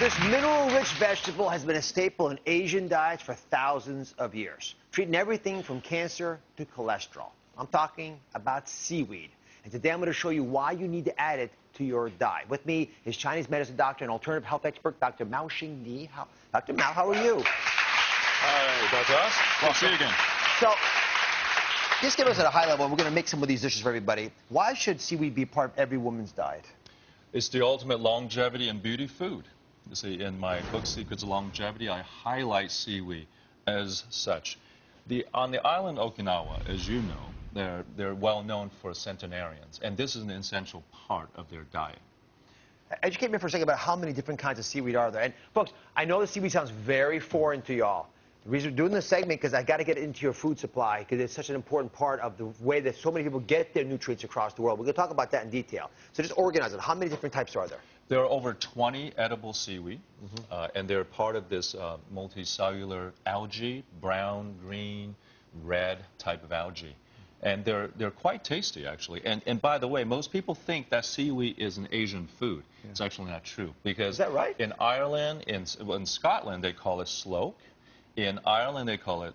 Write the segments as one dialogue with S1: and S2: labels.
S1: This mineral-rich vegetable has been a staple in Asian diets for thousands of years, treating everything from cancer to cholesterol. I'm talking about seaweed. And today I'm going to show you why you need to add it to your diet. With me is Chinese medicine doctor and alternative health expert, Dr. Mao Xing. Dr. Mao, how are you?
S2: Hi, Dr. Oz. Good to see you again.
S1: So, just give us at a high level, and we're going to make some of these dishes for everybody. Why should seaweed be part of every woman's diet?
S2: It's the ultimate longevity and beauty food. You see, in my book, Secrets of Longevity, I highlight seaweed as such. On the island Okinawa, as you know, they're well known for centenarians, and this is an essential part of their diet.
S1: Educate me for a second about how many different kinds of seaweed are there. And folks, I know the seaweed sounds very foreign to y'all. The reason we're doing this segment because I got to get it into your food supply because it's such an important part of the way that so many people get their nutrients across the world. We're going to talk about that in detail. So just organize it. How many different types are there?
S2: There are over 20 edible seaweed, and they're part of this multicellular algae, brown, green, red type of algae. And they're quite tasty, actually. And by the way, most people think that seaweed is an Asian food. Yeah. It's actually not true. Because
S1: is that right?
S2: In Ireland, in Scotland, they call it sloke. In Ireland, they call it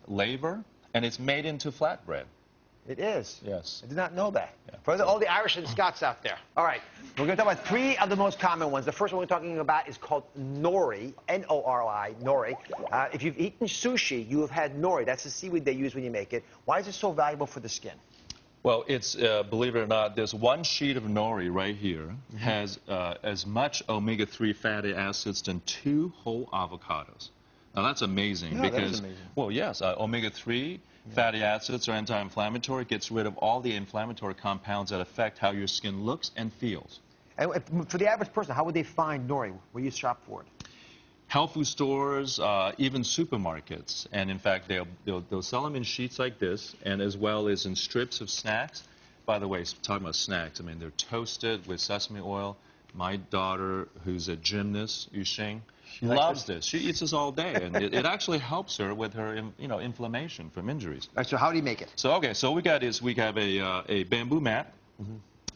S2: laver, and it's made into flatbread.
S1: It is?
S2: Yes.
S1: I did not know that.
S2: Yeah.
S1: For all the Irish and Scots out there. All right. We're going to talk about three of the most common ones. The first one we're talking about is called nori, N-O-R-I, nori. If you've eaten sushi, you have had nori. That's the seaweed they use when you make it. Why is it so valuable for the skin?
S2: Well, it's, believe it or not, this one sheet of nori right here has as much omega-3 fatty acids than 2 whole avocados. Now, that's amazing because,
S1: that is amazing. Well,
S2: yes, omega-3 fatty acids are anti-inflammatory. It gets rid of all the inflammatory compounds that affect how your skin looks and feels.
S1: And for the average person, how would they find nori? Where you shop for it?
S2: Health food stores, even supermarkets. And, in fact, they'll sell them in sheets like this and as well as in strips of snacks. By the way, talking about snacks, I mean, they're toasted with sesame oil. My daughter, who's a gymnast, Yuxing, loves this. She eats this all day, and it actually helps her with her, inflammation from injuries.
S1: All right, so how do you make it?
S2: So, okay, so we have a bamboo mat,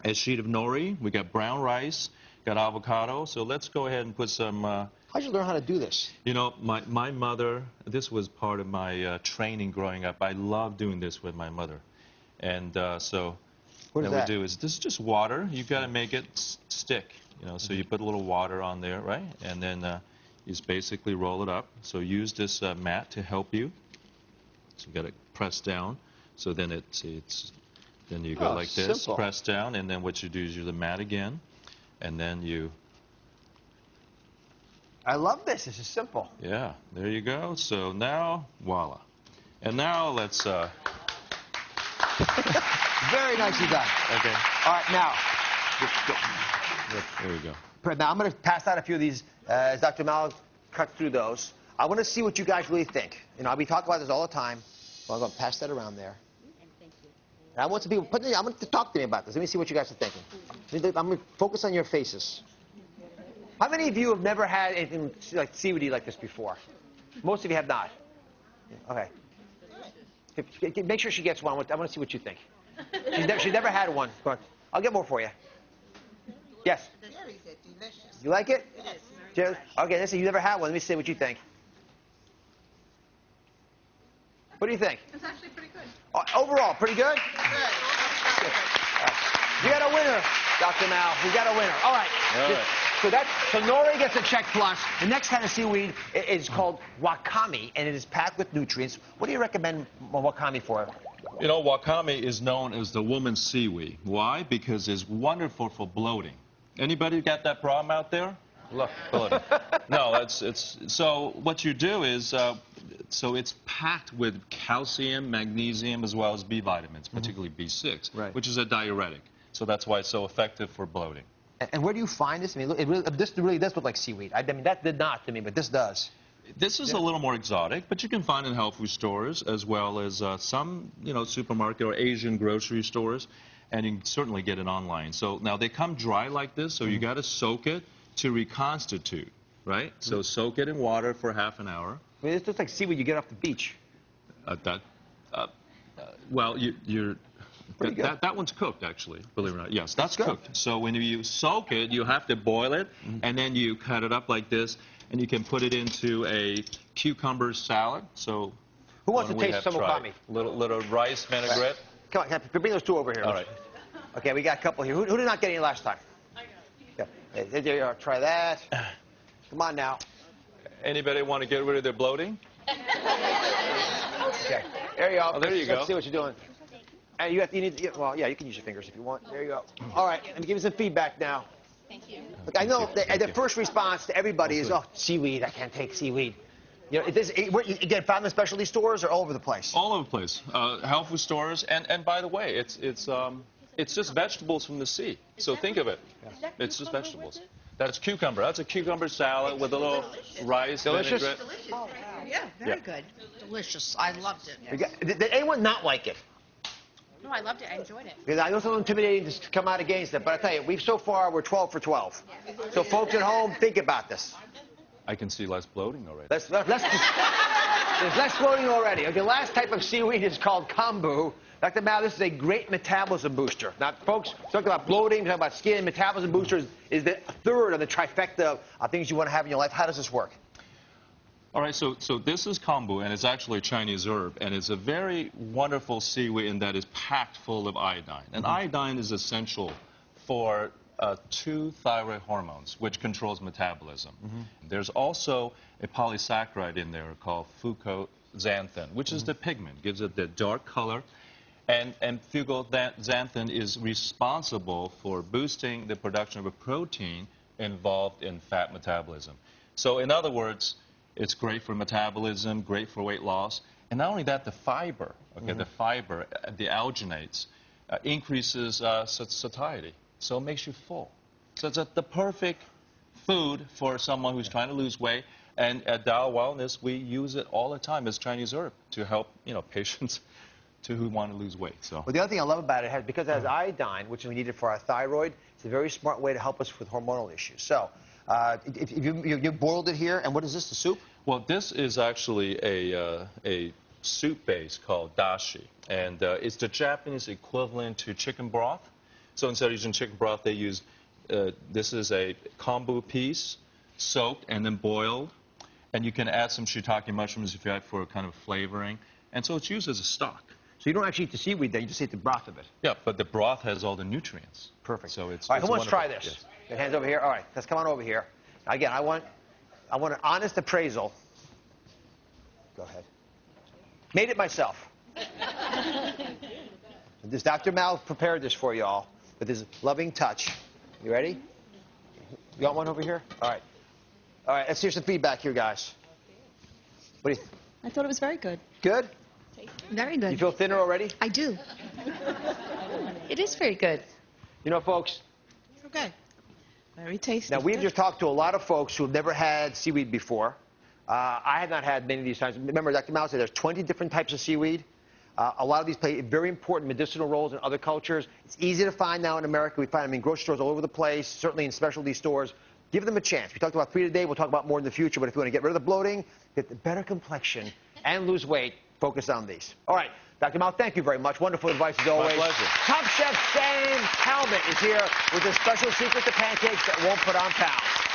S2: a sheet of nori, we got brown rice, got avocado. So let's go ahead and put some...
S1: How'd you learn how to do this?
S2: You know, my mother, this was part of my training growing up. I love doing this with my mother. And so... What we do is, this is just water. You've got to make it stick, so you put a little water on there, right? And then you just basically roll it up. So use this mat to help you. So you got to press down. So then then you go like this, simple. Press down, and then what you do is you do the mat again, and then you...
S1: I love this. This is simple.
S2: Yeah, there you go. So now, voila. And now let's...
S1: Very nicely done.
S2: Okay.
S1: All right, now.
S2: There we go.
S1: Now, I'm going to pass out a few of these as Dr. Mao cuts through those. I want to see what you guys really think. We talk about this all the time. So I'm going to pass that around there.
S3: And thank you.
S1: And I want some people, I want to talk to me about this. Let me see what you guys are thinking. I'm going to focus on your faces. How many of you have never had anything like seaweedy like this before? Most of you have not. Okay. Make sure she gets one. I want to see what you think. She's never had one. But I'll get more for you. Yes?
S3: The cherries are delicious.
S1: You like it?
S3: It is.
S1: Okay, listen, you never had one. Let me see what you think. What do you think?
S3: It's actually pretty good.
S1: Overall, pretty good?
S3: Good.
S1: You got a winner, Dr. Mao. We got a winner. All right.
S2: All right.
S1: So nori gets a check plus. The next kind of seaweed is called wakame, and it is packed with nutrients. What do you recommend wakame for?
S2: Wakame is known as the woman's seaweed. Why? Because it's wonderful for bloating. Anybody got that problem out there? Look, bloating. No, so what you do is, so it's packed with calcium, magnesium, as well as B vitamins, particularly B6, which is a diuretic. So that's why it's so effective for bloating.
S1: And where do you find this? I mean, this really does look like seaweed. I mean, that did not to me, but this does.
S2: This is a little more exotic, but you can find it in health food stores as well as some, supermarket or Asian grocery stores, and you can certainly get it online. So now they come dry like this, so you got to soak it to reconstitute, right? So soak it in water for half an hour.
S1: I mean, this looks like seaweed you get off the beach.
S2: Well, you're
S1: Pretty good.
S2: That one's cooked, actually, believe it or not. Yes, that's
S1: good.
S2: cooked. So when you soak it, you have to boil it, and then you cut it up like this, and you can put it into a cucumber salad. So
S1: Who wants to
S2: we
S1: taste
S2: have
S1: some
S2: tried?
S1: wakame?
S2: Little rice vinaigrette.
S1: Come on, bring those two over here.
S2: All right.
S1: Okay, we got a couple here. Who did not get any last time? Yeah. There you are. Try that. Come on now.
S2: Anybody want to get rid of their bloating?
S1: Okay. There you go.
S2: Oh, there you go.
S1: Let's see what you're doing. And you need. Well, yeah, you can use your fingers if you want. There you go. All right. Let me give you some feedback now.
S4: Thank you.
S1: Look, I know the first response to everybody is, "Oh, seaweed. I can't take seaweed." You know, you get found in specialty stores or all over the place?
S2: All over the place. Health food stores, and by the way, it's just vegetables from the sea. So think of it. It's just vegetables. That's cucumber. That's a cucumber salad with a little rice
S1: Delicious?
S2: vinaigrette.
S3: Yeah, very good. Delicious. I loved it.
S1: Did anyone not like it?
S4: No, I loved it. I enjoyed it.
S1: Because I know it's a little intimidating to come out against it, but I tell you, so far we're 12 for 12. So folks at home, think about this.
S2: I can see less bloating already.
S1: There's less bloating already. Okay, the last type of seaweed is called kombu. Dr. Mao, this is a great metabolism booster. Now, folks, talking about bloating, talking about skin, metabolism boosters is the third of the trifecta of things you want to have in your life. How does this work?
S2: All right, so this is kombu, and it's actually a Chinese herb, and it's a very wonderful seaweed in that it's packed full of iodine. And iodine is essential for two thyroid hormones, which controls metabolism. There's also a polysaccharide in there called fucoxanthin, which is the pigment, gives it the dark color. And fucoxanthin is responsible for boosting the production of a protein involved in fat metabolism. So in other words, it's great for metabolism, great for weight loss. And not only that, the fiber, the fiber, the alginates, increases satiety. So it makes you full. So it's the perfect food for someone who's trying to lose weight. And at Dow Wellness, we use it all the time as Chinese herb to help, patients who want to lose weight. So.
S1: Well, the other thing I love about it, because it has iodine, which we need it for our thyroid, it's a very smart way to help us with hormonal issues. So if you boiled it here, and what is this, the soup?
S2: Well, this is actually a soup base called dashi. And it's the Japanese equivalent to chicken broth. So instead of using chicken broth, they use, this is a kombu piece, soaked and then boiled. And you can add some shiitake mushrooms if you like for kind of flavoring. And so it's used as a stock.
S1: So you don't actually eat the seaweed then, you just eat the broth of it.
S2: Yeah, but the broth has all the nutrients.
S1: Perfect.
S2: So it's
S1: all right, who wants to try
S2: wonderful.
S1: this?
S2: Yes.
S1: Get hands over here. All right, let's come on over here. Again, I want an honest appraisal. Go ahead. Made it myself. This Dr. Mao prepared this for you all with his loving touch. You ready? You got one over here? All right. All right, let's hear some feedback here, guys. What do you
S5: I thought it was very good.
S1: Good?
S5: Very good.
S1: You feel thinner already?
S5: I do. It is very good.
S1: You know, folks,
S3: Okay. Very tasty.
S1: now we've just talked to a lot of folks who have never had seaweed before. I have not had many of these times. Remember, Dr. Mao said there's 20 different types of seaweed. A lot of these play very important medicinal roles in other cultures. It's easy to find now in America. We find them in grocery stores all over the place, certainly in specialty stores. Give them a chance. We talked about 3 today. We'll talk about more in the future. But if you want to get rid of the bloating, get the better complexion, and lose weight, focus on these. All right. Dr. Mao, thank you very much. Wonderful advice as always.
S2: My pleasure.
S1: Top Chef Sam Talbot is here with a special secret to pancakes that won't put on pounds.